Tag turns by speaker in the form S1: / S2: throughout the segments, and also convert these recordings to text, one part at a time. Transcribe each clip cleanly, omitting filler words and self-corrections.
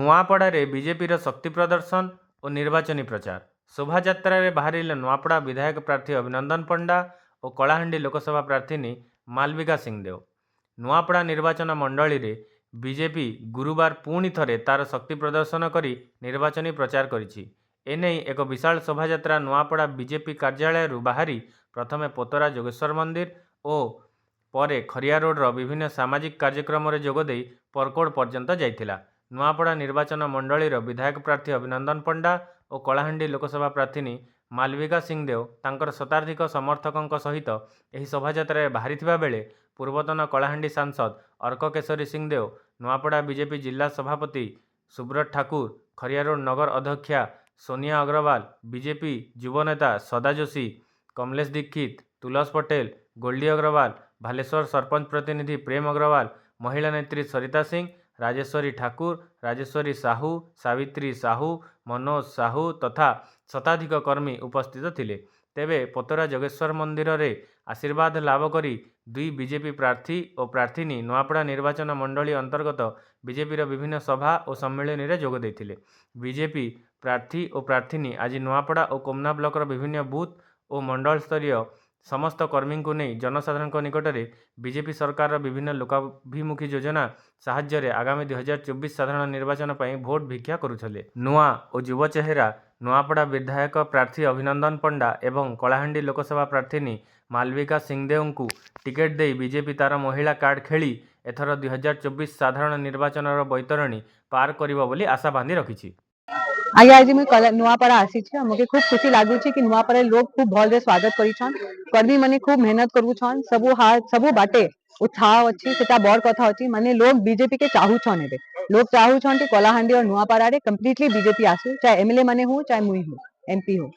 S1: Nuapada BJP शक्ति प्रदर्शन और निर्वाचनी प्रचार शोभायात्रा बाहर नुआपड़ा विधायक प्रार्थी अभिनंदन पंडा और कलाहांडी लोकसभा प्रार्थी मालविका सिंहदेव। नुआपड़ा निर्वाचन मंडली रे बीजेपी गुरुवार पुणी थरे तार शक्ति प्रदर्शन करी निर्वाचनी प्रचार करिछि। एने एक विशाल शोभायात्रा नुआपड़ा बीजेपी कार्यालय बाहरी प्रथमे पोतरा जोगेश्वर मंदिर और परे खरिया रोडर विभिन्न सामाजिक कार्यक्रम में जोगदे परकोड पर्यंत जाइथिला। नुआपड़ा निर्वाचन मंडलीर विधायक प्रार्थी अभिनंदन पंडा और कलाहांडी लोकसभा प्रार्थी मालविका सिंहदेव तांकर शताधिक समर्थकों सहित यह शोभायात्रा बाहरी बेले पूर्वतन कलाहांडी सांसद अर्क केशरी सिंहदेव, नुआपड़ा बीजेपी जिला सभापति सुब्रत ठाकुर, खरिया रोड नगर अध्यक्षा सोनिया अग्रवाल, बीजेपी युवनेता सदा जोशी, कमलेश दीक्षित, तुलस पटेल, गोल्डी अग्रवाल, भालेश्वर सरपंच प्रतिनिधि प्रेम अग्रवाल, महिला नेत्री सरिता सिंह, राजेश्वरी ठाकुर, राजेश्वरी साहू, सावित्री साहू, मनोज साहू तथा शताधिक कर्मी उपस्थित थिले। तेबे पोतरा जोगेश्वर मंदिर रे आशीर्वाद लाभ करी दुई बीजेपी प्रार्थी और प्रार्थीनी नुआपड़ा निर्वाचन मंडली अंतर्गत बीजेपी विभिन्न सभा और सम्मेलन में जोग देथिले। बीजेपी प्रार्थी और प्रार्थीनी आज नुआपड़ा और कोमना ब्लॉक विभिन्न बूथ और मंडल स्तरीय समस्त कर्मी को नहीं जनसाधारण निकट में बीजेपी सरकार विभिन्न लोकाभिमुखी योजना साहाय्य आगामी 2024 साधारण निर्वाचन पर भोट भिक्षा करुछले। नुआ और युव चेहरा नुआपड़ा विधायक प्रार्थी अभिनंदन पंडा एवं कलाहांडी लोकसभा प्रार्थीनी मालविका सिंहदेव को टिकेट दे बीजेपी तार महिला कार्ड खेली एथर 2024 साधारण निर्वाचन बैतरणी पार करिबो बोली आशा बांधी रखिछि।
S2: आज्ञा आज मुझे नुआपड़ा आसी मुझे खूब खुशी लगुच कि नुआपड़ा लोग खूब भल स्वागत करिछन। कर्मी माने खूब मेहनत करुछन। सबु बाटे उत्साह अच्छी सेटा बड़ कथा अच्छी माने लोग बीजेपी के चाहूछन। एबे लोग चाहूछन कि कलाहांडी और नुआपड़ा रे कंप्लीटली बीजेपी आसु, चाहे एमएलए माने हो चाहे मुई हो एमपी हो।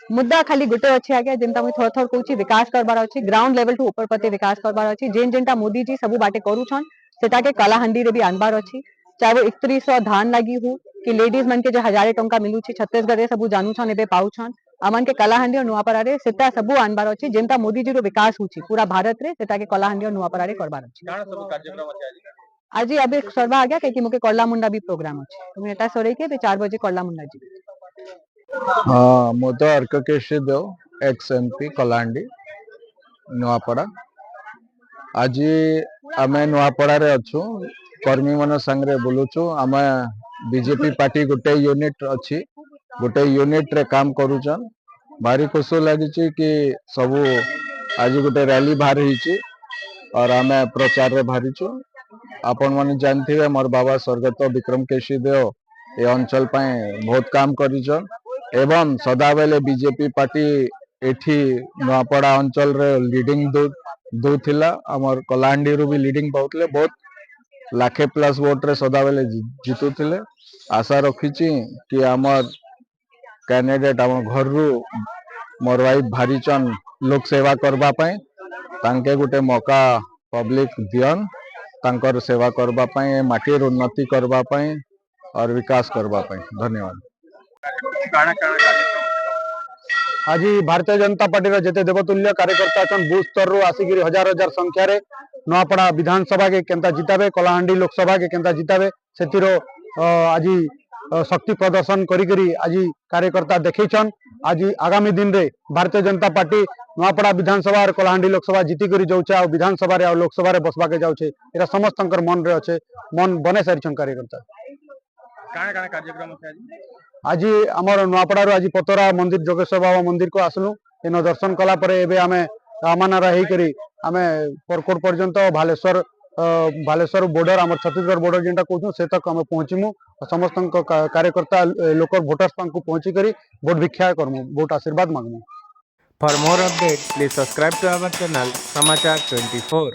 S2: मुद्दा खाली गुटे अच्छे आगे जेनता मुई थोर थोर कहूची विकास करबार अच्छी, ग्राउंड लेवल टू ऊपर पते विकास करबार अच्छी। जेनटा मोदी जी सबु बाटे करुछन सेटा के कलाहांडी रे भी आनबार अच्छी। चाहे वो 3100 धान लगी हो कि लेडीज मन के जो 1000 टंका मिलुची छत्तीसगढ़ रे सबु जानुछन एबे पाउछन। अमन के कलाहांडी और नुआपड़ा रे सेटा सबु आनबार अछि जेनता मोदी जी रो विकास होची पूरा भारत रे सेटा के कलाहांडी और नुआपड़ा रे करबार अछि। आज अबे सर्वा आ गया कि मुके करला मुंडा भी प्रोग्राम अछि तुम एटा सरे के 4 बजे करला मुंडा जी।
S3: हां मो तो अर्क केशरी देव एक्स एमपी कलाहांडी नुआपड़ा। आज आमे नुआपड़ा रे अछु कर्मी मन संगे बुलुचु। आमे बीजेपी पार्टी गोटे यूनिट अच्छी गोटे यूनिट रे काम करूचन। भारी खुशी लगी कि सबू आज गोटे रैली बाहर ही और आमे प्रचार रे बाहरीचु। आपण माने जानथिबे मोर बाबा स्वर्गत विक्रम केशरी देव ए अंचल पाए बहुत काम करिछन एवं सदा बेले बीजेपी पार्टी एठी नुआपड़ा अंचल रे लीडिंग दो थिला। हमर कलाहांडी रो भी लीडिंग पाउतले बहुत लाखे प्लस वोट रे सदा बेले जीतुथिले। आशा रखिछि कि हमर कैंडिडेट हम घर रु मोर वाइफ भारीचन लोक सेवा करबा पई तांके गुटे मौका पब्लिक दियन तांकर सेवा करबा पई माटीर उन्नति करबा पई और विकास करबा पई। धन्यवाद।
S4: आज भारतीय जनता पार्टी जेते देवतुल्य कार्यकर्ता छन बूथ स्तर रु आसिक हजार हजार संख्या रे नुआपड़ा विधानसभा के केंता जिताबे कलाहांडी लोकसभा के केंता जिताबे सेतिरो आज शक्ति प्रदर्शन करी आज कार्यकर्ता देखैछन। आज आगामी दिन रे भारतीय जनता पार्टी नुआपड़ा विधानसभा और कलाहांडी लोकसभा जीती करी जाउछे और विधानसभा रे और लोकसभा रे बसबा के जाउछे एरा समस्तंकर मन रे अच्छे मन बने सारिछन कार्यकर्ता।
S5: काना कार्यक्रम
S4: आज आमर नुआपड़ा रो आज पोतरा मंदिर जोगेश्वर बाबा मंदिर को आसलु इन दर्शन कला परे एबे आमे रामानारा हेई करी आमे परकोट पर्यंत बालेश्वर बॉर्डर आम छत्तीसगढ़ बॉर्डर जेनटा कहूँ से तक आम पहुँचमु समस्त कार्यकर्ता लोकर भोटर्स पांकु पहुँची करी भोट भिक्षा करमु भोट आशीर्वाद मांगमु।
S1: For more updates please subscribe to our channel Samachar 24।